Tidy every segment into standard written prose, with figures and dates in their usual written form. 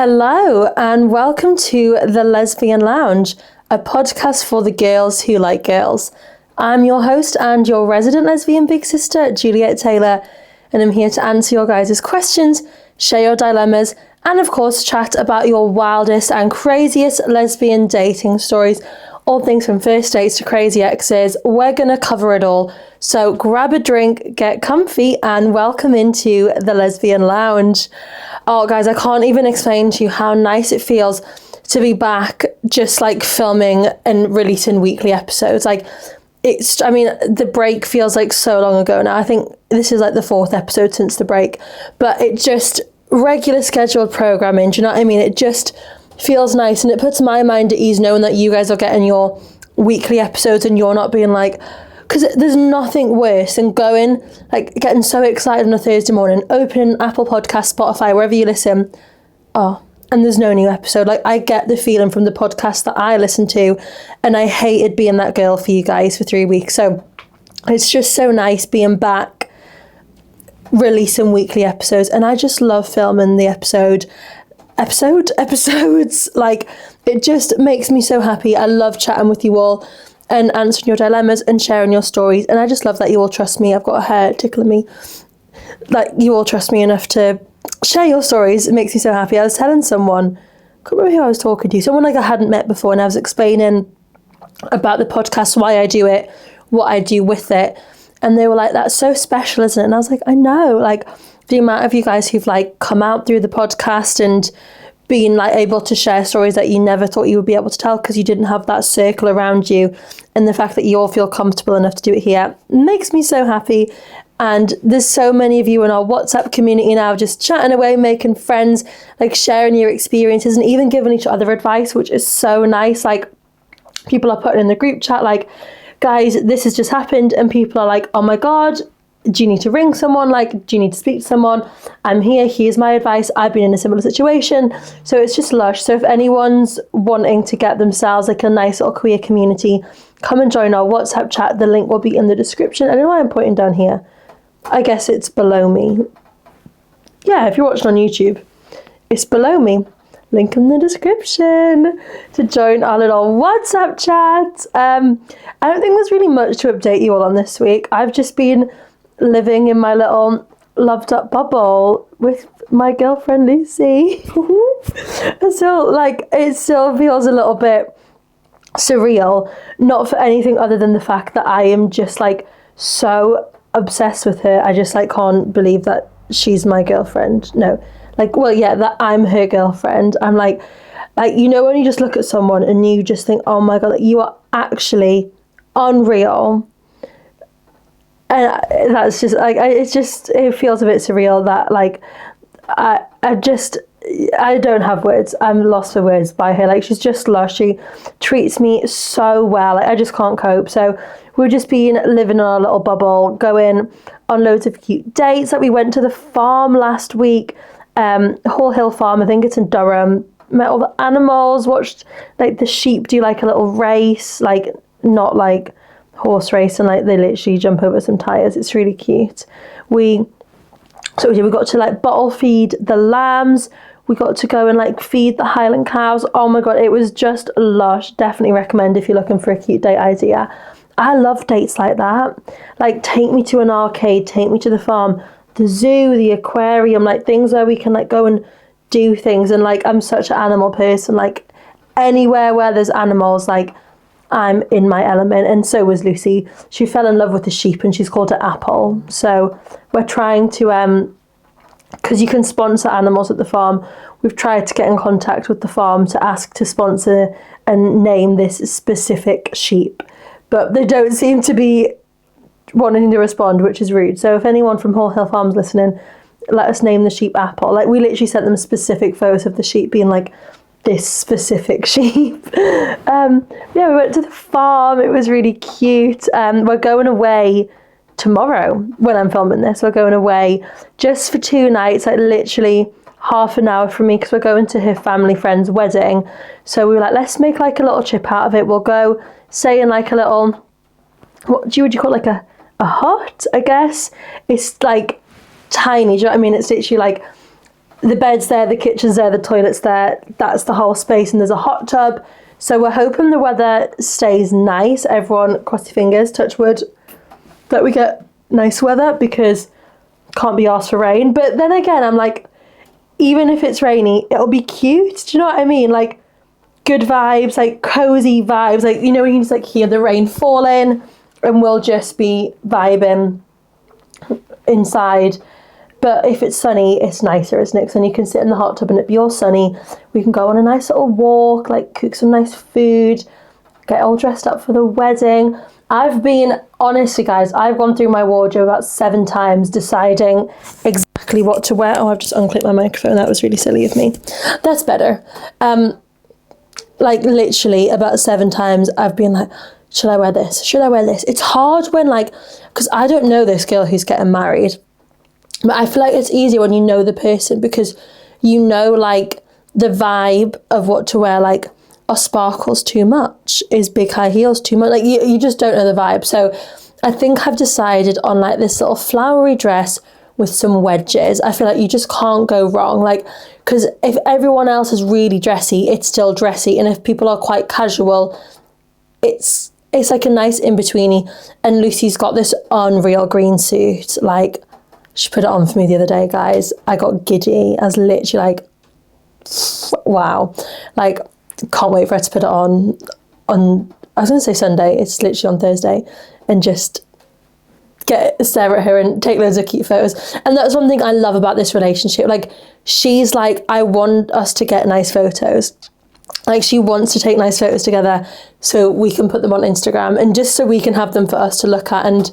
Hello and welcome to the Lesbian Lounge, a podcast for the girls who like girls. I'm your host and your resident lesbian big sister, Juliet Taylor, and I'm here to answer your guys' questions, share your dilemmas, and of course chat about your wildest and craziest lesbian dating stories. All things from first dates to crazy exes. We're going to cover it all. So grab a drink, get comfy, and welcome into the Lesbian Lounge. Oh, guys, I can't even explain to you how nice it feels to be back just like filming and releasing weekly episodes. The break feels like so long ago now. I think this is like the 4th episode since the break. But it just, regular scheduled programming, do you know what I mean? It just feels nice, and it puts my mind at ease knowing that you guys are getting your weekly episodes and you're not being like, because there's nothing worse than getting so excited on a Thursday morning, opening Apple Podcast, Spotify, wherever you listen, and there's no new episode. Like, I get the feeling from the podcast that I listen to, and I hated being that girl for you guys for 3 weeks. So it's just so nice being back, releasing weekly episodes, and I just love filming the episodes. Like, it just makes me so happy. I love chatting with you all and answering your dilemmas and sharing your stories, and I just love that you all trust me. I've got a hair tickling me. Like, you all trust me enough to share your stories. It makes me so happy. I was telling someone, I can't remember who I was talking to, someone like I hadn't met before, and I was explaining about the podcast, why I do it, what I do with it, and they were like, that's so special, isn't it? And I was like, I know, like, the amount of you guys who've like come out through the podcast and been like able to share stories that you never thought you would be able to tell because you didn't have that circle around you, and the fact that you all feel comfortable enough to do it here makes me so happy. And there's so many of you in our WhatsApp community now just chatting away, making friends, like sharing your experiences and even giving each other advice, which is so nice. Like, people are putting in the group chat like, guys, this has just happened, and people are like, oh my god, do you need to ring someone? Like, do you need to speak to someone? I'm here. Here's my advice. I've been in a similar situation. So it's just lush. So if anyone's wanting to get themselves like a nice little queer community, come and join our WhatsApp chat. The link will be in the description. I don't know why I'm pointing down here. I guess it's below me. Yeah, if you're watching on YouTube, it's below me. Link in the description to join our little WhatsApp chat. I don't think there's really much to update you all on this week. I've just been living in my little loved up bubble with my girlfriend Lucy. So like, it still feels a little bit surreal, not for anything other than the fact that I am just like so obsessed with her. I just like can't believe that she's my girlfriend. No, like, well, yeah, that I'm her girlfriend. I'm like, you know, when you just look at someone and you just think, oh my god, like, you are actually unreal. And that's just like, it feels a bit surreal that like, I don't have words. I'm lost for words by her. Like, she's just lush. She treats me so well. Like, I just can't cope. So we've just been living in our little bubble, going on loads of cute dates. Like, we went to the farm last week, Hall Hill Farm. I think it's in Durham. Met all the animals, watched like the sheep do like a little race, like not like horse race, and like they literally jump over some tires. It's really cute. We got to like bottle feed the lambs. We got to go and like feed the Highland cows. Oh my god, it was just lush. Definitely recommend if you're looking for a cute date idea. I love dates like that. Like, take me to an arcade, take me to the farm, the zoo, the aquarium, like things where we can like go and do things. And like, I'm such an animal person. Like, anywhere where there's animals, like, I'm in my element, and so was Lucy. She fell in love with the sheep and she's called it Apple. So we're trying to, because you can sponsor animals at the farm, we've tried to get in contact with the farm to ask to sponsor and name this specific sheep. But they don't seem to be wanting to respond, which is rude. So if anyone from Hall Hill Farm's listening, let us name the sheep Apple. Like, we literally sent them specific photos of the sheep being like, this specific sheep. Yeah, we went to the farm. It was really cute. We're going away tomorrow when I'm filming this. We're going away just for 2 nights, like literally half an hour from me, because we're going to her family friend's wedding. So we were like, let's make like a little trip out of it. We'll go stay in like a little, what would you call it, like a hut, I guess. It's like tiny, do you know what I mean? It's literally like the bed's there, the kitchen's there, the toilet's there. That's the whole space, and there's a hot tub. So we're hoping the weather stays nice. Everyone, cross your fingers, touch wood, that we get nice weather, because can't be asked for rain. But then again, I'm like, even if it's rainy, it'll be cute. Do you know what I mean? Like, good vibes, like cozy vibes. Like, you know, we can just like hear the rain falling, and we'll just be vibing inside. But if it's sunny, it's nicer, isn't it? Because then you can sit in the hot tub and it be all sunny. We can go on a nice little walk, like cook some nice food, get all dressed up for the wedding. I've been, honestly guys, I've gone through my wardrobe about 7 times deciding exactly what to wear. Oh, I've just unclipped my microphone. That was really silly of me. That's better. Like literally about 7 times I've been like, should I wear this? Should I wear this? It's hard when like, because I don't know this girl who's getting married. But I feel like it's easier when you know the person, because you know like the vibe of what to wear. Like, are sparkles too much? Is big high heels too much? Like you just don't know the vibe. So I think I've decided on like this little flowery dress with some wedges. I feel like you just can't go wrong. Like, because if everyone else is really dressy, it's still dressy. And if people are quite casual, it's like a nice in-betweeny. And Lucy's got this unreal green suit. Like, she put it on for me the other day, guys. I got giddy. I was literally like, wow. Like, can't wait for her to put it on, I was going to say Sunday. It's literally on Thursday. And just stare at her and take loads of cute photos. And that's one thing I love about this relationship. Like, she's like, I want us to get nice photos. Like, she wants to take nice photos together so we can put them on Instagram, and just so we can have them for us to look at and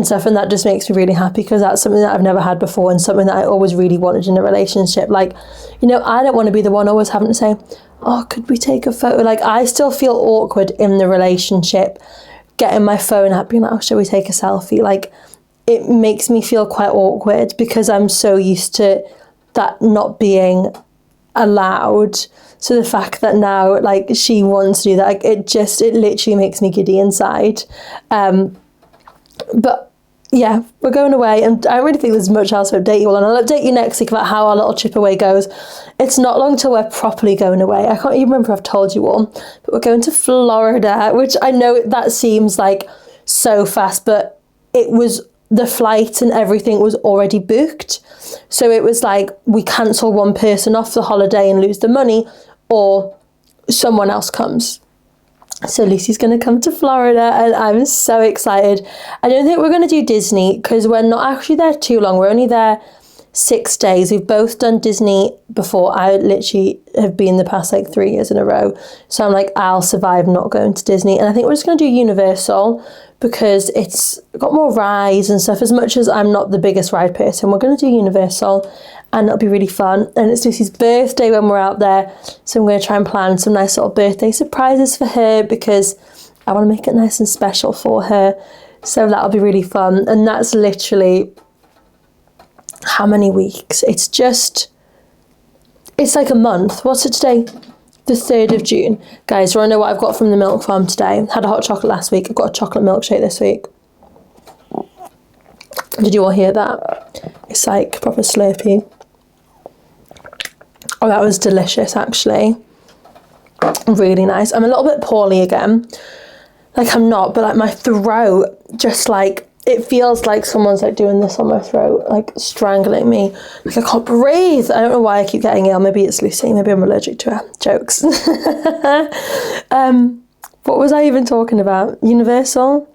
stuff. And that just makes me really happy, because that's something that I've never had before, and something that I always really wanted in a relationship. Like, you know, I don't want to be the one always having to say, oh, could we take a photo? Like, I still feel awkward in the relationship getting my phone out, being like, oh, shall we take a selfie? Like, it makes me feel quite awkward, because I'm so used to that not being allowed. So the fact that now, like, she wants to do that, like, it literally makes me giddy inside. But yeah, we're going away, and I really think there's much else to update you all, and I'll update you next week about how our little trip away goes. It's not long till we're properly going away. I can't even remember if I've told you all, but we're going to Florida, which I know that seems like so fast, but it was, the flight and everything was already booked. So it was like, we cancel one person off the holiday and lose the money, or someone else comes. So Lucy's going to come to Florida, and I'm so excited. I don't think we're going to do Disney, because we're not actually there too long. We're only there 6 days. We've both done Disney before. I literally have been the past like 3 years in a row. So I'm like, I'll survive not going to Disney. And I think we're just going to do Universal, because it's got more rides and stuff. As much as I'm not the biggest ride person, we're going to do Universal, and it'll be really fun. And it's Lucy's birthday when we're out there, so I'm going to try and plan some nice little birthday surprises for her, because I want to make it nice and special for her. So that'll be really fun. And that's literally how many weeks? It's like a month. What's it today? The 3rd of June. Guys, do you want to know what I've got from the milk farm today? Had a hot chocolate last week. I've got a chocolate milkshake this week. Did you all hear that? It's like proper slurpy. Oh, that was delicious, actually. Really nice. I'm a little bit poorly again. Like, I'm not, but like my throat just like, it feels like someone's like doing this on my throat, like strangling me. Like, I can't breathe. I don't know why I keep getting ill. Maybe it's Lucy. Maybe I'm allergic to her. Jokes. What was I even talking about? Universal?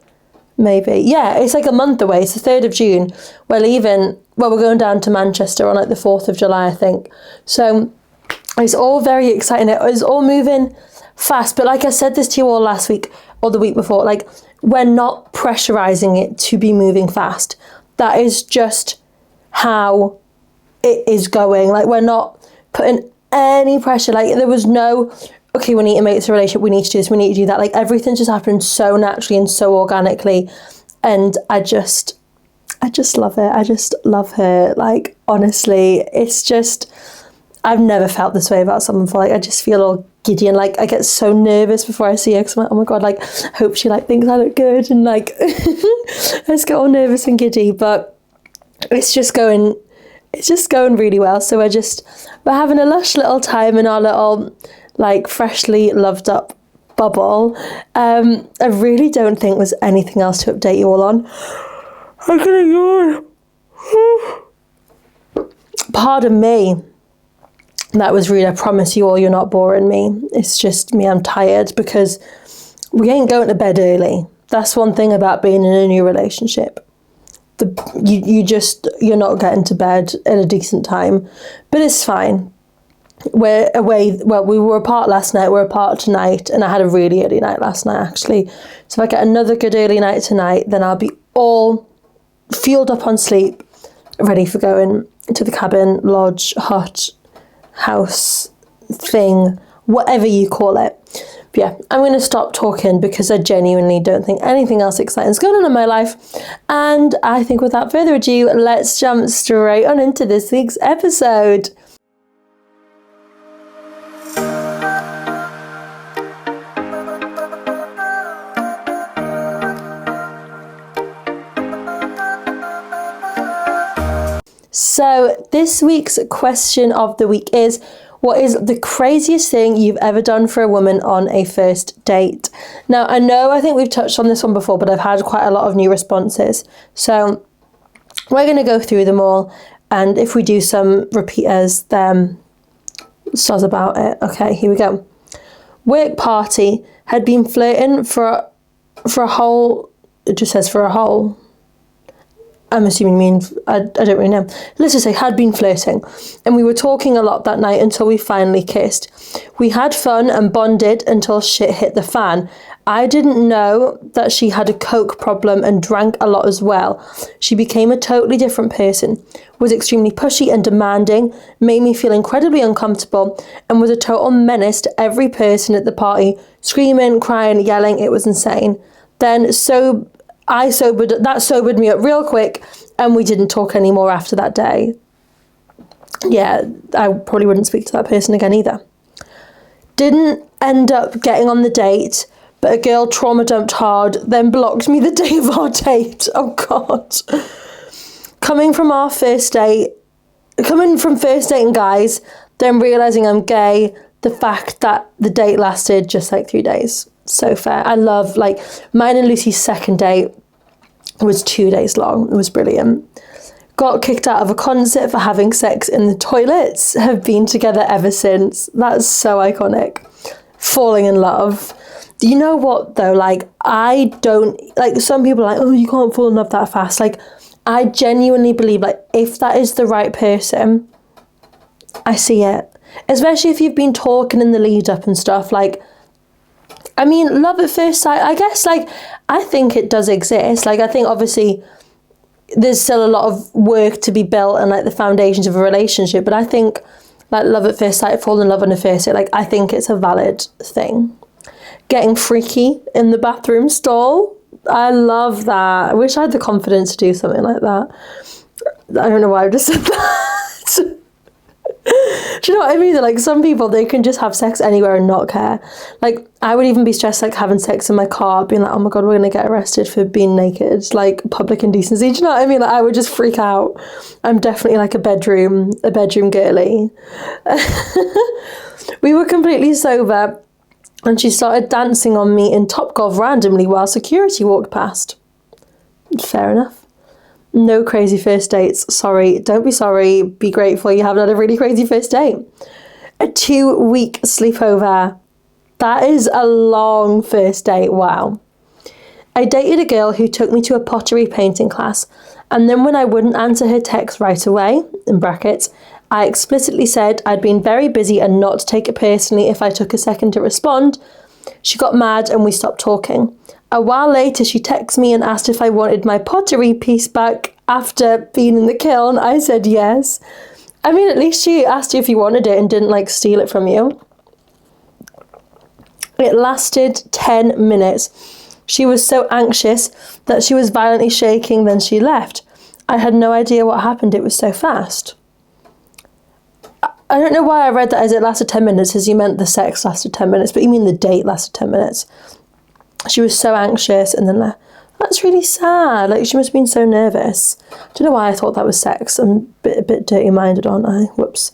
Maybe. Yeah, it's like a month away. It's the 3rd of June. We're leaving. Well, we're going down to Manchester on like the 4th of July, I think. So it's all very exciting. It is all moving fast. But like I said this to you all last week or the week before, like, we're not pressurizing it to be moving fast. That is just how it is going. Like, we're not putting any pressure. Like, there was no, okay, we need to make this a relationship, we need to do this, we need to do that. Like, everything just happened so naturally and so organically. And I just love it. I just love her. Like, honestly, it's just, I've never felt this way about someone before. Like, I just feel all giddy, and like I get so nervous before I see her, because I'm like, oh my god, like, hope she like thinks I look good, and like I just get all nervous and giddy. But it's just going it's just going really well. So we're having a lush little time in our little, like, freshly loved up bubble. I really don't think there's anything else to update you all on. I'm gonna yawn. Pardon me. That was rude. I promise you all you're not boring me. It's just me, I'm tired because we ain't going to bed early. That's one thing about being in a new relationship. You're not getting to bed at a decent time, but it's fine. We're away. Well, we were apart last night. We're apart tonight, and I had a really early night last night actually. So if I get another good early night tonight, then I'll be all fueled up on sleep, ready for going to the cabin, lodge, hut, house, thing, whatever you call it. But yeah, I'm going to stop talking because I genuinely don't think anything else exciting is going on in my life. And I think without further ado, let's jump straight on into this week's episode. So this week's question of the week is, what is the craziest thing you've ever done for a woman on a first date? Now, I think we've touched on this one before, but I've had quite a lot of new responses. So we're going to go through them all. And if we do some repeaters, then soz about it. Okay, here we go. Work party, had been flirting for a whole, it just says for a whole. I'm assuming I don't really know. Let's just say had been flirting. And we were talking a lot that night until we finally kissed. We had fun and bonded until shit hit the fan. I didn't know that she had a coke problem and drank a lot as well. She became a totally different person, was extremely pushy and demanding, made me feel incredibly uncomfortable, and was a total menace to every person at the party, screaming, crying, yelling. It was insane. Then that sobered me up real quick, and we didn't talk anymore after that day. Yeah, I probably wouldn't speak to that person again either. Didn't end up getting on the date, but a girl trauma dumped hard, then blocked me the day of our date. Oh God. Coming from first dating guys, then realising I'm gay, the fact that the date lasted just like 3 days. So fair. I love, like, mine and Lucy's second date was 2 days long. It was brilliant. Got kicked out of a concert for having sex in the toilets. Have been together ever since. That's so iconic. Falling in love. You know what though? Like, I don't, like, some people are like, oh, you can't fall in love that fast. Like, I genuinely believe, like, if that is the right person, I see it. Especially if you've been talking in the lead up and stuff. Like, I mean, love at first sight, I guess, like, I think it does exist. Like, I think obviously there's still a lot of work to be built and, like, the foundations of a relationship. But I think, like, love at first sight, fall in love on a first date, like, I think it's a valid thing. Getting freaky in the bathroom stall. I love that. I wish I had the confidence to do something like that. I don't know why I just said that. Do you know what I mean? Like, some people, they can just have sex anywhere and not care. Like, I would even be stressed, like, having sex in my car, being like, oh my God, we're going to get arrested for being naked. Like, public indecency. Do you know what I mean? Like, I would just freak out. I'm definitely like a bedroom girly. We were completely sober, and she started dancing on me in Topgolf randomly while security walked past. Fair enough. No crazy first dates. Sorry. Don't be sorry. Be grateful you haven't had a really crazy first date. A 2-week sleepover. That is a long first date. Wow. I dated a girl who took me to a pottery painting class, and then when I wouldn't answer her text right away, in brackets, I explicitly said I'd been very busy and not to take it personally if I took a second to respond. She got mad and we stopped talking. A while later, she texted me and asked if I wanted my pottery piece back after being in the kiln. I said yes. I mean, at least she asked you if you wanted it and didn't, like, steal it from you. It lasted 10 minutes. She was so anxious that she was violently shaking, then she left. I had no idea what happened. It was so fast. I don't know why I read that as it lasted 10 minutes, as you meant the sex lasted 10 minutes, but you mean the date lasted 10 minutes. She was so anxious and then left. That's really sad. Like, she must have been so nervous. I don't know why I thought that was sex. I'm a bit dirty-minded, aren't I? Whoops.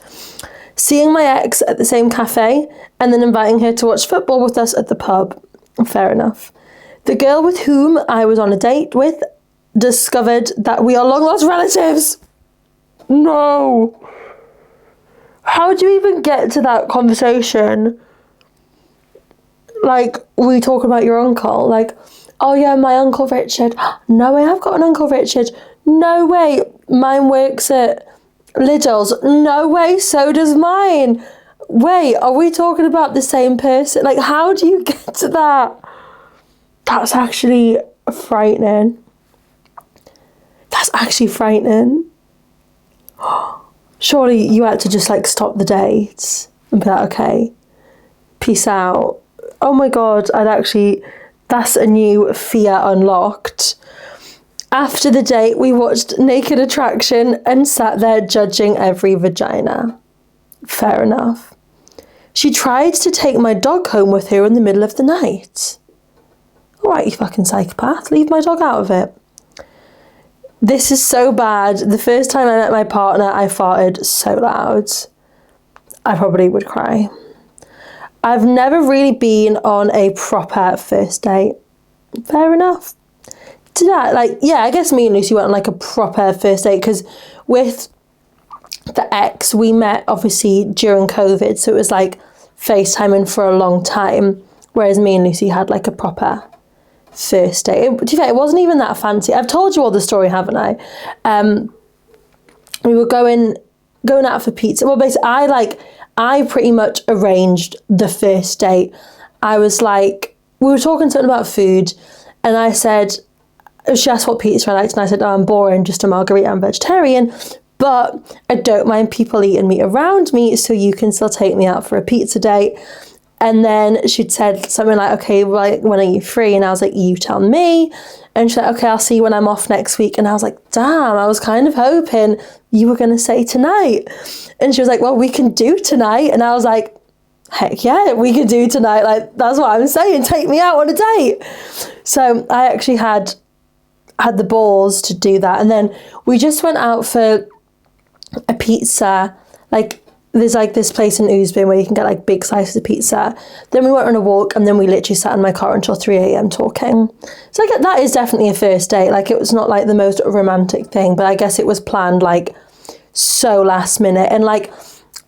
Seeing my ex at the same cafe and then inviting her to watch football with us at the pub. Fair enough. The girl with whom I was on a date with discovered that we are long-lost relatives. No. How do you even get to that conversation? Like, we talk about your uncle. Like, oh yeah, my Uncle Richard. No way, I've got an Uncle Richard. No way, mine works at Lidl's. No way, so does mine. Wait, are we talking about the same person? Like, how do you get to that? That's actually frightening. That's actually frightening. Surely you had to just, like, stop the date and be like, okay, peace out. Oh my God, that's a new fear unlocked. After the date, we watched Naked Attraction and sat there judging every vagina. Fair enough. She tried to take my dog home with her in the middle of the night. All right, you fucking psychopath. Leave my dog out of it. This is so bad. The first time I met my partner, I farted so loud. I probably would cry. I've never really been on a proper first date. Fair enough. I guess me and Lucy went on like a proper first date because with the ex, we met obviously during COVID. So it was like FaceTiming for a long time. Whereas me and Lucy had like a proper first date. To be fair, it wasn't even that fancy. I've told you all the story, haven't I? We were going out for pizza. Well, basically, I pretty much arranged the first date. I was like, we were talking something about food, and I said, she asked what pizza I liked, and I said, oh, I'm boring, just a margarita, I'm vegetarian, but I don't mind people eating meat around me, so you can still take me out for a pizza date. And then she'd said something like, okay, well, when are you free? And I was like, you tell me. And she's like, okay, I'll see you when I'm off next week. And I was like, damn, I was kind of hoping you were going to say tonight. And she was like, well, we can do tonight. And I was like, heck yeah, we can do tonight. Like, that's what I'm saying. Take me out on a date. So I actually had the balls to do that. And then we just went out for a pizza, like, there's like this place in Oosbin where you can get like big slices of pizza. Then we went on a walk and then we literally sat in my car until 3 a.m. talking. So like, that is definitely a first date. Like, it was not like the most romantic thing, but I guess it was planned like so last minute. And like,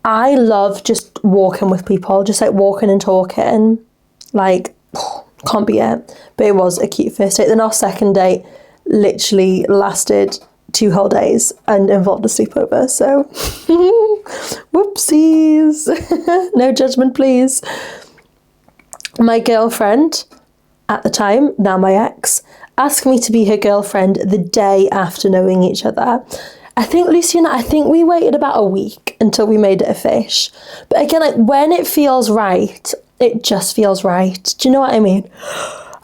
I love just walking with people, just like walking and talking. Like, can't be it. But it was a cute first date. Then our second date literally lasted 2 whole days and involved a sleepover, so whoopsies. No judgment, please. My girlfriend at the time, now my ex, asked me to be her girlfriend the day after knowing each other. I think Lucy and I think we waited about a week until we made it a fish. But again, like, when it feels right, it just feels right. Do you know what I mean?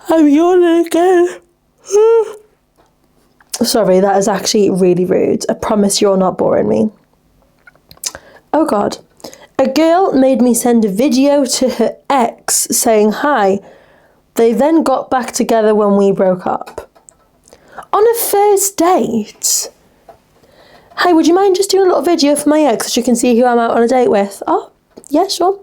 I'm yawning again. Sorry, that is actually really rude. I promise you're not boring me. Oh God. A girl made me send a video to her ex saying hi. They then got back together when we broke up. On a first date? Hi, would you mind just doing a little video for my ex so you can see who I'm out on a date with? Oh, yeah, sure.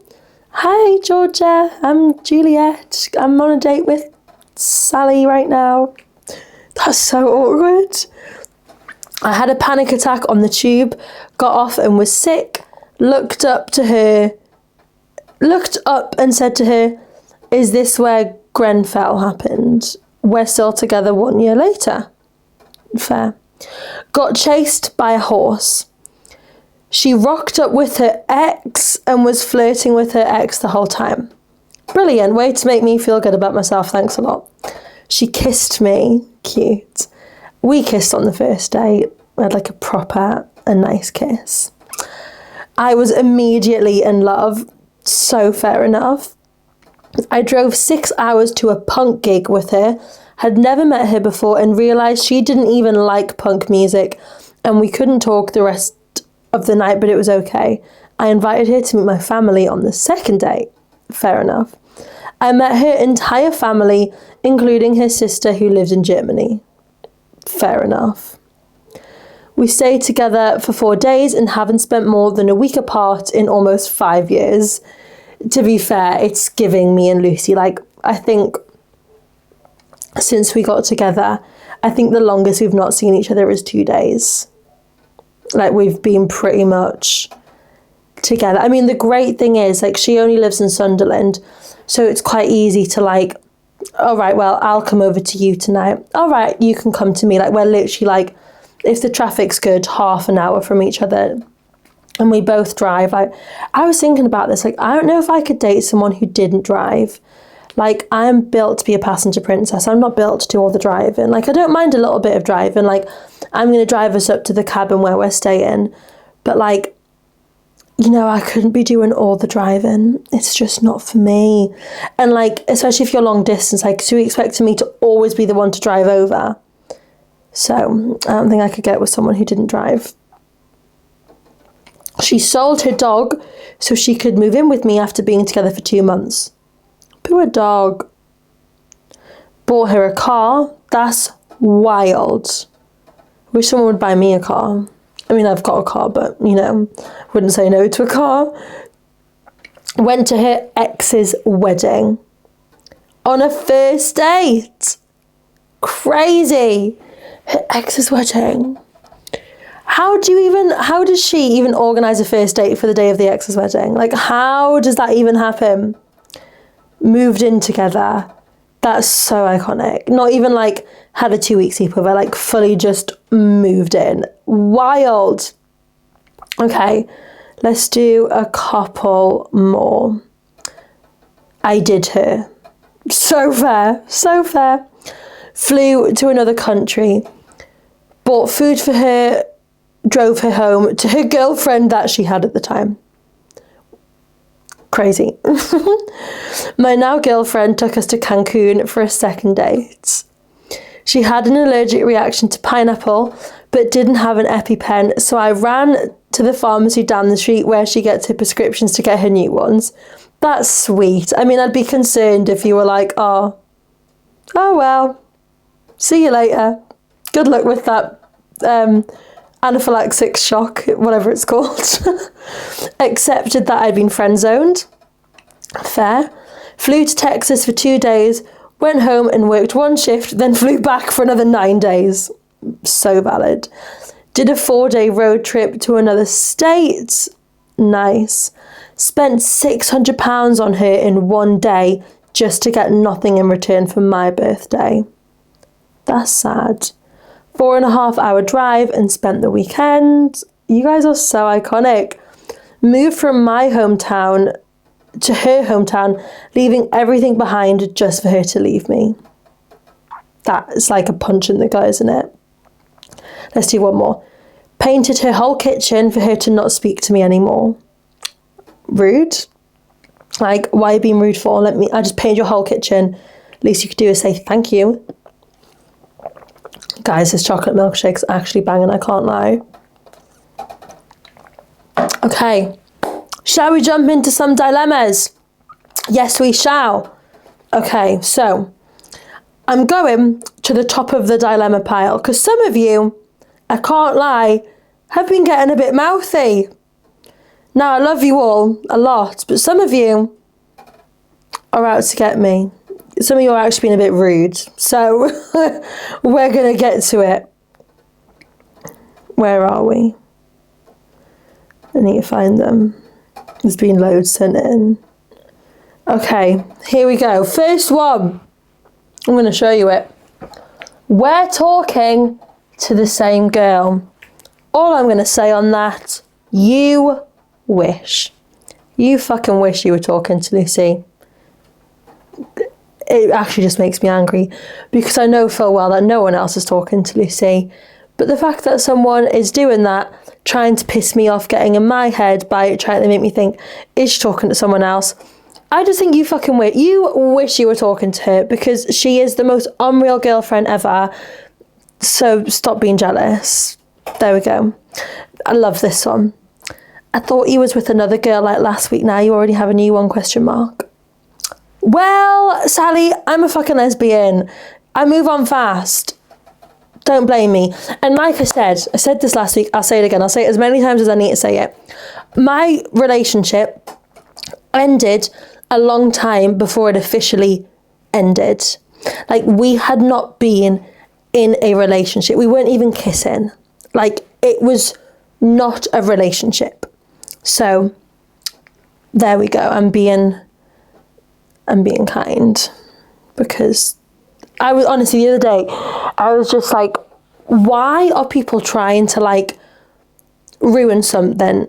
Hi, Georgia. I'm Juliet. I'm on a date with Sally right now. That's so awkward. I had a panic attack on the tube, got off and was sick, looked up and said to her, is this where Grenfell happened? We're still together 1 year later. Fair. Got chased by a horse. She rocked up with her ex and was flirting with her ex the whole time. Brilliant. Way to make me feel good about myself. Thanks a lot. She kissed me. Cute. We kissed on the first date. We had like a nice kiss. I was immediately in love. So fair enough. I drove 6 hours to a punk gig with her, had never met her before and realised she didn't even like punk music, and we couldn't talk the rest of the night, but it was okay. I invited her to meet my family on the second date. Fair enough. I met her entire family, including her sister who lives in Germany. Fair enough. We stayed together for 4 days and haven't spent more than a week apart in almost 5 years. To be fair, it's giving me and Lucy, like, I think since we got together, I think the longest we've not seen each other is 2 days. Like, we've been pretty much together. I mean, the great thing is, like, she only lives in Sunderland, so it's quite easy to, like, all right, well, I'll come over to you tonight. All right, you can come to me. Like, we're literally, like, if the traffic's good, half an hour from each other, and we both drive. Like, I was thinking about this, like, I don't know if I could date someone who didn't drive. Like, I'm built to be a passenger princess. I'm not built to do all the driving. Like, I don't mind a little bit of driving. Like, I'm going to drive us up to the cabin where we're staying. But, like, you know, I couldn't be doing all the driving. It's just not for me. And, like, especially if you're long distance, like, so you expecting me to always be the one to drive over. So, I don't think I could get with someone who didn't drive. She sold her dog so she could move in with me after being together for 2 months. Poor dog. Bought her a car. That's wild. Wish someone would buy me a car. I mean, I've got a car, but, you know, wouldn't say no to a car. Went to her ex's wedding on a first date. Crazy. Her ex's wedding. How does she even organise a first date for the day of the ex's wedding? Like, how does that even happen? Moved in together. That's so iconic. Not even, like, had a 2-week sleepover, like, fully just moved in. Wild. Okay, let's do a couple more. I did her. So fair, so fair. Flew to another country. Bought food for her. Drove her home to her girlfriend that she had at the time. Crazy. My now girlfriend took us to Cancun for a second date. She had an allergic reaction to pineapple, but didn't have an EpiPen, so I ran to the pharmacy down the street where she gets her prescriptions to get her new ones. That's sweet. I mean, I'd be concerned if you were like, oh well, see you later. Good luck with that anaphylactic shock, whatever it's called. Accepted that I'd been friend-zoned. Fair. Flew to Texas for 2 days, went home and worked 1 shift, then flew back for another 9 days. So valid. Did a 4-day road trip to another state. Nice. Spent £600 on her in 1 day just to get nothing in return for my birthday. That's sad. 4.5-hour drive and spent the weekend. You guys are so iconic. Moved from my hometown to her hometown, leaving everything behind just for her to leave me. That's like a punch in the gut, isn't it? Let's do one more. Painted her whole kitchen for her to not speak to me anymore. Rude. Like, why are you being rude for? I just painted your whole kitchen. Least you could do is say thank you. Guys, this chocolate milkshake's actually banging, I can't lie. Okay, shall we jump into some dilemmas? Yes, we shall. Okay, so I'm going to the top of the dilemma pile because some of you, I can't lie, have been getting a bit mouthy. Now, I love you all a lot, but some of you are out to get me. Some of you are actually being a bit rude, so we're going to get to it. Where are we? I need to find them. There's been loads sent in. Okay, here we go. First one. I'm going to show you it. We're talking to the same girl. All I'm going to say on that, you wish. You fucking wish you were talking to Lucy. It actually just makes me angry because I know full well that no one else is talking to Lucy. But the fact that someone is doing that, trying to piss me off, getting in my head by trying to make me think, is she talking to someone else? I just think you fucking wish. You wish you were talking to her because she is the most unreal girlfriend ever. So stop being jealous. There we go. I love this one. I thought you was with another girl like last week. Now you already have a new one, question mark. Well, Sally, I'm a fucking lesbian. I move on fast. Don't blame me. And like I said this last week, I'll say it again. I'll say it as many times as I need to say it. My relationship ended a long time before it officially ended. Like, we had not been in a relationship. We weren't even kissing. Like, it was not a relationship. So there we go. I'm being kind, because I was honestly, the other day, I was just like, why are people trying to like ruin something?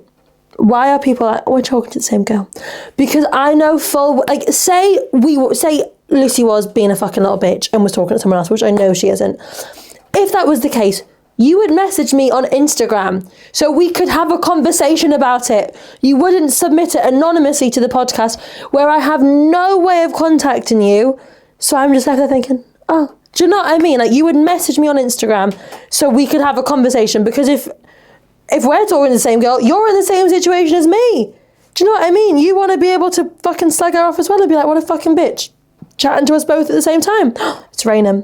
Why are people like, we're talking to the same girl? Because I know full, like, say Lucy was being a fucking little bitch and was talking to someone else, which I know she isn't. If that was the case, you would message me on Instagram so we could have a conversation about it. You wouldn't submit it anonymously to the podcast where I have no way of contacting you. So I'm just left there thinking, oh, do you know what I mean? Like, you would message me on Instagram so we could have a conversation, because if we're talking to the same girl, you're in the same situation as me. Do you know what I mean? You want to be able to fucking slag her off as well and be like, what a fucking bitch. Chatting to us both at the same time. It's raining.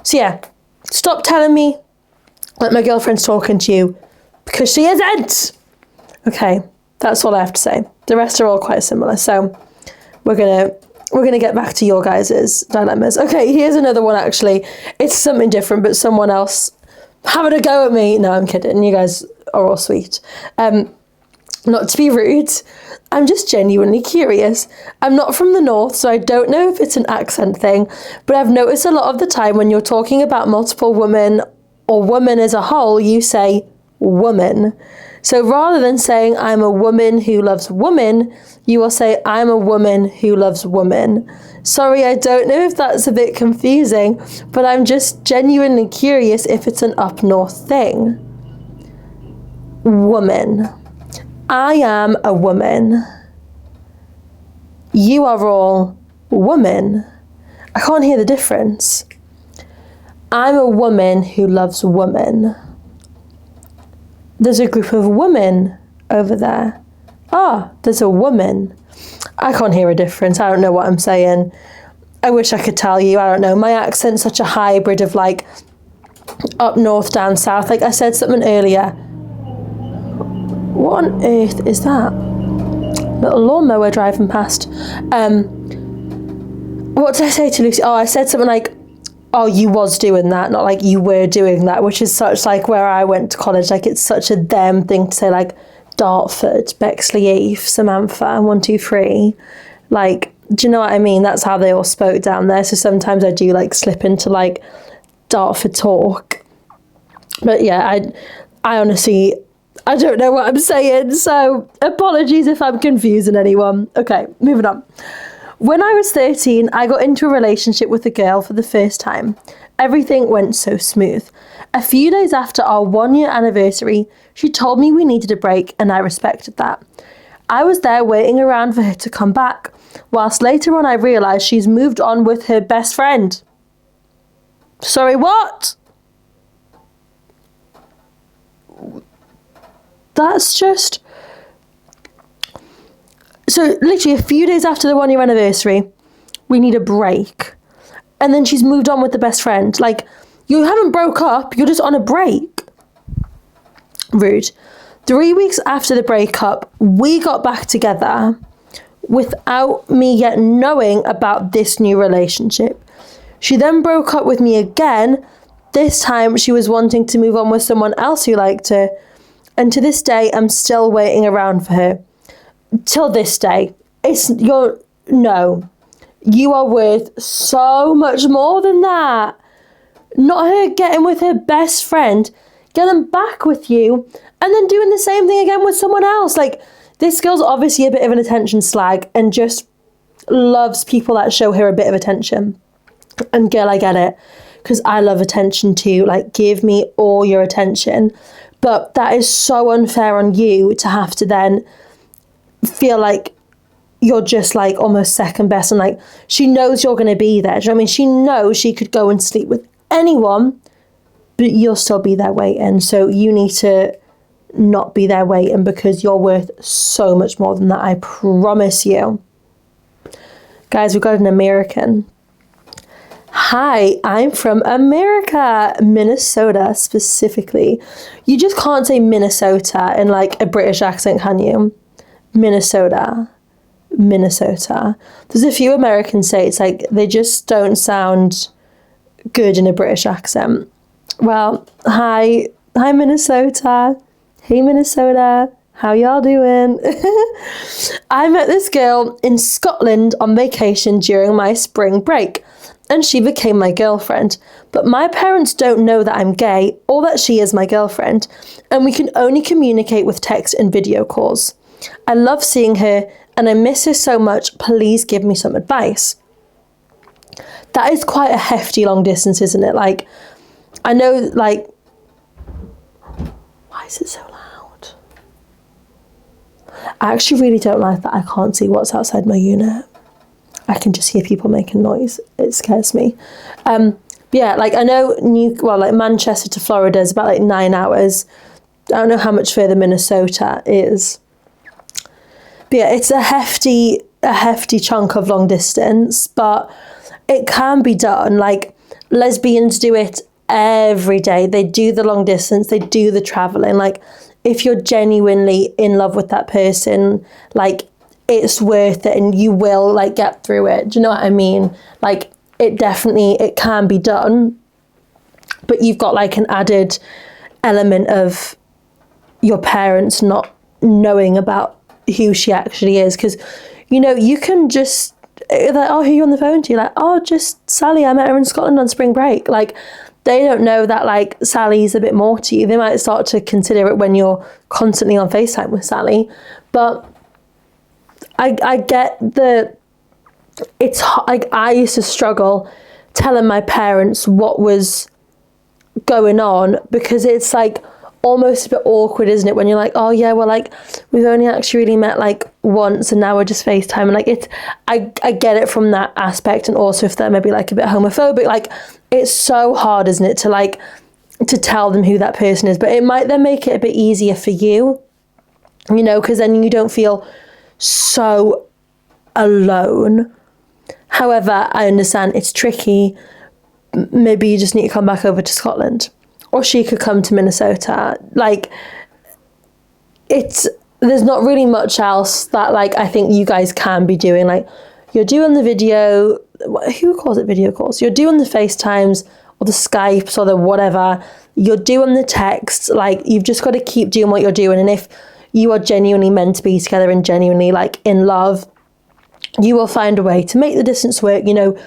So yeah, stop telling me that my girlfriend's talking to you, because she isn't. Okay, that's all I have to say. The rest are all quite similar. So we're gonna get back to your guys' dilemmas. Okay, here's another one actually. It's something different, but someone else having a go at me. No, I'm kidding. You guys are all sweet. Not to be rude, I'm just genuinely curious. I'm not from the north, so I don't know if it's an accent thing, but I've noticed a lot of the time when you're talking about multiple women or women as a whole, you say woman. So rather than saying I'm a woman who loves women, you will say I'm a woman who loves woman. Sorry, I don't know if that's a bit confusing, but I'm just genuinely curious if it's an up north thing. Woman. I am a woman. You are all woman. I can't hear the difference. I'm a woman who loves women. There's a group of women over there. Ah, there's a woman. I can't hear a difference. I don't know what I'm saying. I wish I could tell you. I don't know. My accent's such a hybrid of like up north, down south. Like I said something earlier. What on earth is that? Little lawnmower driving past. What did I say to Lucy? Oh, I said something like, oh, you was doing that, not like you were doing that, which is such like where I went to college. Like, it's such a them thing to say, like Dartford, Bexley Heath, Samantha, 1, 2, 3. Like, do you know what I mean? That's how they all spoke down there. So sometimes I do like slip into like Dartford talk. But yeah, I honestly, I don't know what I'm saying. So apologies if I'm confusing anyone. Okay, moving on. When I was 13, I got into a relationship with a girl for the first time. Everything went so smooth. A few days after our 1-year anniversary, she told me we needed a break, and I respected that. I was there waiting around for her to come back, whilst later on I realised she's moved on with her best friend. Sorry, what? That's just... So literally a few days after the 1-year anniversary, we need a break. And then she's moved on with the best friend. Like, you haven't broke up, you're just on a break. Rude. 3 weeks after the breakup, we got back together without me yet knowing about this new relationship. She then broke up with me again. This time she was wanting to move on with someone else who liked her. And to this day, I'm still waiting around for her. Till this day, no, you are worth so much more than that. Not her getting with her best friend, getting back with you, and then doing the same thing again with someone else. Like, this girl's obviously a bit of an attention slag and just loves people that show her a bit of attention. And girl, I get it, because I love attention too. Like, give me all your attention. But that is so unfair on you to have to then feel like you're just like almost second best, and like she knows you're going to be there. Do you know what I mean? She knows she could go and sleep with anyone, but you'll still be there waiting. So you need to not be there waiting, because you're worth so much more than that. I promise you. Guys, we've got an American. Hi, I'm from America, Minnesota specifically. You just can't say Minnesota in like a British accent, can you? Minnesota. There's a few American states, like they just don't sound good in a British accent. Well, hi Minnesota. Hey Minnesota, how y'all doing? I met this girl in Scotland on vacation during my spring break, and she became my girlfriend. But my parents don't know that I'm gay or that she is my girlfriend, and we can only communicate with text and video calls. I love seeing her and I miss her so much. Please give me some advice. That is quite a hefty long distance, isn't it? Like, I know, like, why is it so loud? I actually really don't like that I can't see what's outside my unit. I can just hear people making noise. It scares me. But yeah, like I know like Manchester to Florida is about like 9 hours. I don't know how much further Minnesota is. But yeah, it's a hefty chunk of long distance, but it can be done. Like lesbians do it every day. They do the long distance, they do the traveling. Like if you're genuinely in love with that person, like it's worth it and you will like get through it. Do you know what I mean? Like it can be done, but you've got like an added element of your parents not knowing about who she actually is, because you know you can just like, oh, who are you on the phone to? You're like, oh, just Sally, I met her in Scotland on spring break. Like they don't know that like Sally's a bit more to you. They might start to consider it when you're constantly on FaceTime with Sally, but I get it's like I used to struggle telling my parents what was going on, because it's like almost a bit awkward, isn't it, when you're like, oh yeah, well, like we've only actually really met like once and now we're just FaceTime. And like it's I get it from that aspect, and also if they're maybe like a bit homophobic, like it's so hard, isn't it, to like to tell them who that person is. But it might then make it a bit easier for you, you know, because then you don't feel so alone. However, I understand it's tricky. Maybe you just need to come back over to Scotland, or she could come to Minnesota. Like there's not really much else that like I think you guys can be doing. Like you're doing the video, who calls it video calls? You're doing the FaceTimes or the Skypes or the whatever. You're doing the texts. Like you've just got to keep doing what you're doing. And if you are genuinely meant to be together and genuinely like in love, you will find a way to make the distance work. You know,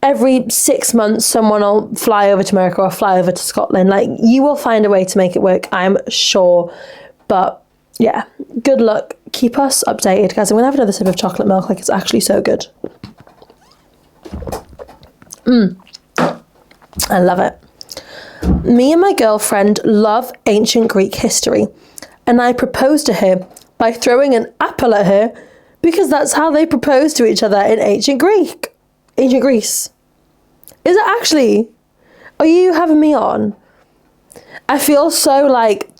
every 6 months someone will fly over to America or fly over to Scotland. Like you will find a way to make it work, I'm sure. But yeah, good luck. Keep us updated, guys. I'm gonna have another sip of chocolate milk. Like it's actually so good. I love it. Me and my girlfriend love ancient Greek history, and I proposed to her by throwing an apple at her, because that's how they proposed to each other in ancient Greece. Is it actually? Are you having me on? I feel so like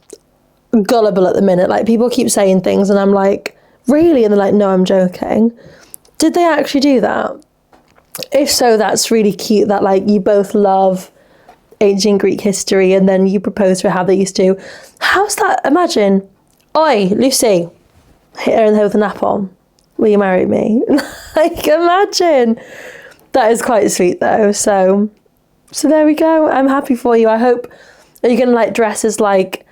gullible at the minute. Like people keep saying things and I'm like, really? And they're like, no, I'm joking. Did they actually do that? If so, that's really cute that like you both love ancient Greek history and then you propose for how they used to. How's that? Imagine, oi, Lucy, hit her in the head with an apple. Will you marry me? Like, imagine. That is quite sweet though. So there we go. I'm happy for you. I hope, are you going to like dress as like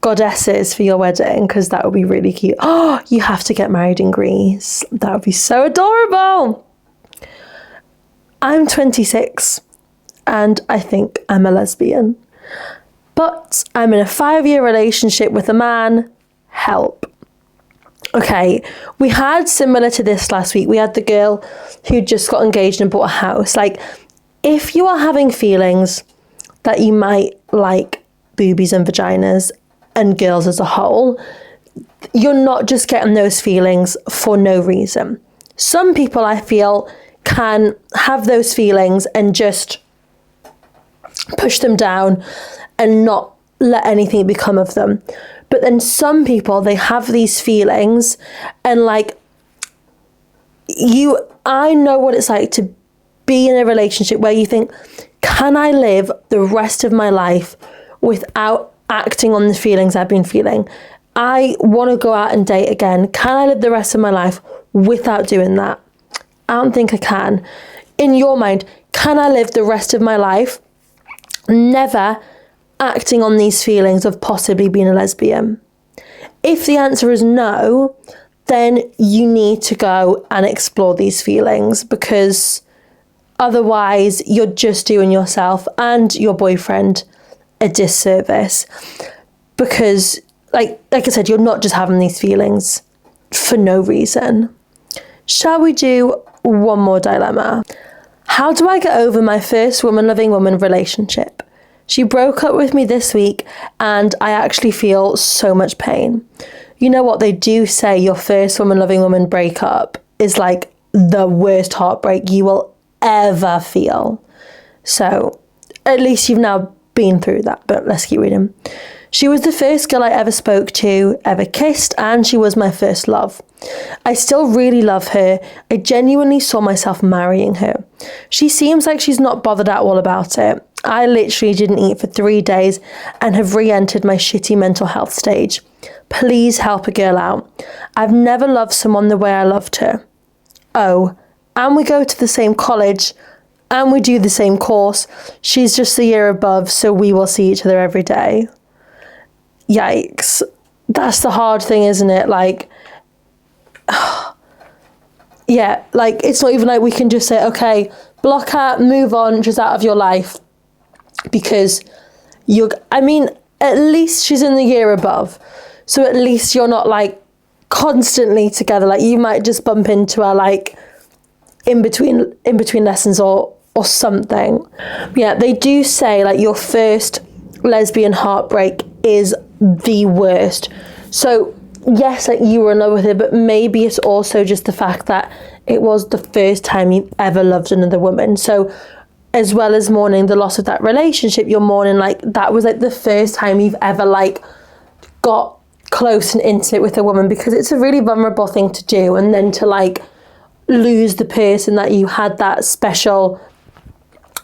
goddesses for your wedding? Because that would be really cute. Oh, you have to get married in Greece. That would be so adorable. I'm 26 and I think I'm a lesbian. But I'm in a 5-year relationship with a man. Help. Okay, we had similar to this last week. We had the girl who just got engaged and bought a house. Like, if you are having feelings that you might like boobies and vaginas and girls as a whole, you're not just getting those feelings for no reason. Some people, I feel, can have those feelings and just push them down and not let anything become of them. But then some people, they have these feelings and like I know what it's like to be in a relationship where you think, can I live the rest of my life without acting on the feelings I've been feeling? I want to go out and date again. Can I live the rest of my life without doing that? I don't think I can. In your mind, can I live the rest of my life never acting on these feelings of possibly being a lesbian? If the answer is no, then you need to go and explore these feelings, because otherwise you're just doing yourself and your boyfriend a disservice, because like I said, you're not just having these feelings for no reason. Shall we do one more dilemma? How do I get over my first woman-loving woman relationship? She broke up with me this week and I actually feel so much pain. You know what, they do say your first woman-loving woman breakup is like the worst heartbreak you will ever feel. So at least you've now been through that, but let's keep reading. She was the first girl I ever spoke to, ever kissed, and she was my first love. I still really love her. I genuinely saw myself marrying her. She seems like she's not bothered at all about it. I literally didn't eat for 3 days and have re-entered my shitty mental health stage. Please help a girl out. I've never loved someone the way I loved her. Oh, and we go to the same college and we do the same course. She's just a year above, so we will see each other every day. Yikes. That's the hard thing, isn't it? Like, yeah, like it's not even like we can just say, okay, block her, move on, just out of your life. Because at least she's in the year above. So at least you're not like constantly together. Like you might just bump into her like in between lessons or something. Yeah, they do say like your first lesbian heartbreak is the worst. So yes, like you were in love with her, but maybe it's also just the fact that it was the first time you've ever loved another woman. So as well as mourning the loss of that relationship, you're mourning like that was like the first time you've ever like got close and intimate with a woman, because it's a really vulnerable thing to do. And then to like lose the person that you had that special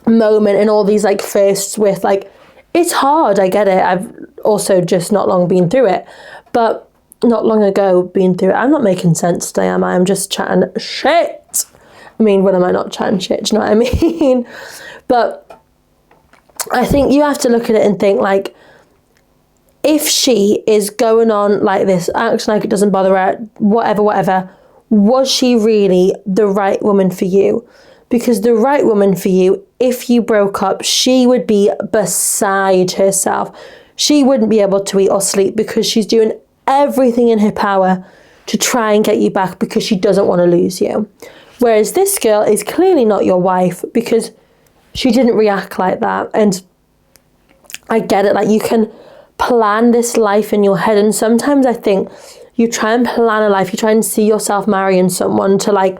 moment and all these like firsts with, like, it's hard, I get it. I've also just not long been through it, but not long ago been through it. I'm not making sense today, am I? I'm just chatting shit. I mean, when am I not chatting shit? Do you know what I mean? But I think you have to look at it and think like, if she is going on like this, acting like it doesn't bother her, whatever, was she really the right woman for you? Because the right woman for you, if you broke up, she would be beside herself. She wouldn't be able to eat or sleep because she's doing everything in her power to try and get you back because she doesn't want to lose you. Whereas this girl is clearly not your wife because she didn't react like that. And I get it, like you can plan this life in your head, and sometimes I think you try and plan a life, you try and see yourself marrying someone to like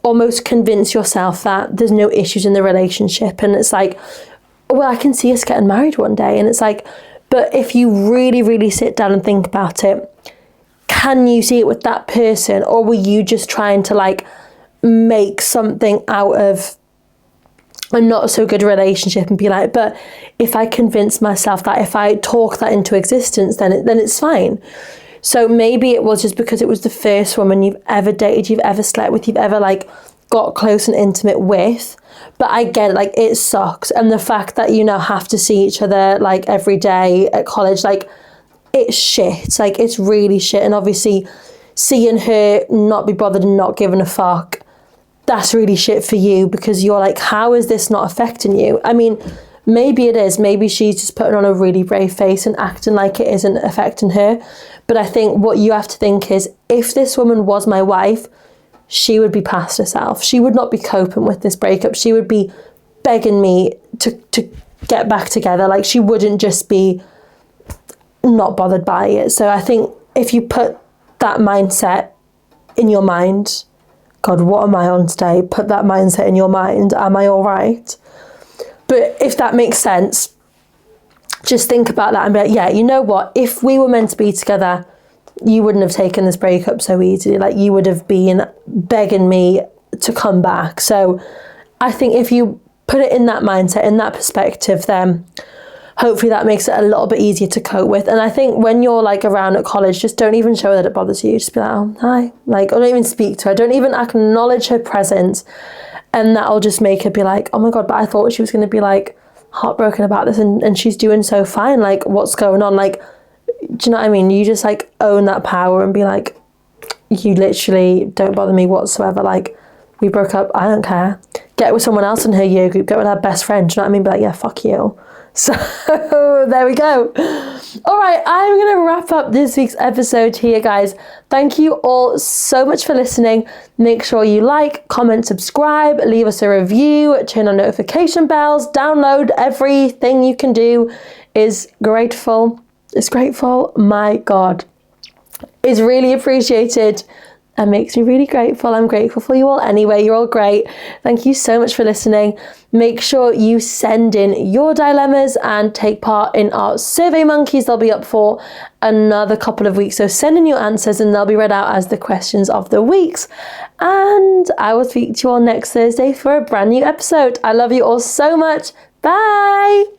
almost convince yourself that there's no issues in the relationship. And it's like, well, I can see us getting married one day. And it's like, but if you really, really sit down and think about it, can you see it with that person? Or were you just trying to like make something out of a not so good relationship and be like, but if I convince myself that, if I talk that into existence, then it's fine. So maybe it was just because it was the first woman you've ever dated, you've ever slept with, you've ever like got close and intimate with. But I get it, like it sucks. And the fact that you now have to see each other like every day at college, like it's shit. Like it's really shit. And obviously seeing her not be bothered and not giving a fuck, that's really shit for you, because you're like, how is this not affecting you? I mean, maybe it is. Maybe she's just putting on a really brave face and acting like it isn't affecting her. But I think what you have to think is, if this woman was my wife, she would be past herself. She would not be coping with this breakup. She would be begging me to get back together. Like she wouldn't just be not bothered by it. So I think if you put that mindset in your mind, God, what am I on today? Put that mindset in your mind. Am I all right? But if that makes sense, just think about that and be like, yeah, you know what? If we were meant to be together, you wouldn't have taken this breakup so easily. Like, you would have been begging me to come back. So I think if you put it in that mindset, in that perspective, then hopefully that makes it a little bit easier to cope with. And I think when you're like around at college, just don't even show that it bothers you. Just be like, oh, hi. Like, or don't even speak to her. Don't even acknowledge her presence. And that'll just make her be like, oh my God, but I thought she was going to be like heartbroken about this, and she's doing so fine. Like, what's going on? Like, do you know what I mean? You just like own that power and be like, you literally don't bother me whatsoever. Like, we broke up, I don't care. Get with someone else in her year group, get with her best friend, do you know what I mean? Be like, yeah, fuck you. So there we go. All right, I'm going to wrap up this week's episode here, guys. Thank you all so much for listening. Make sure you like, comment, subscribe, leave us a review, turn on notification bells, download. Everything you can do is grateful. It's grateful. My God. It's really appreciated and makes me really grateful. I'm grateful for you all anyway. You're all great. Thank you so much for listening. Make sure you send in your dilemmas and take part in our Survey Monkeys. They'll be up for another couple of weeks. So send in your answers and they'll be read out as the questions of the weeks. And I will speak to you all next Thursday for a brand new episode. I love you all so much. Bye.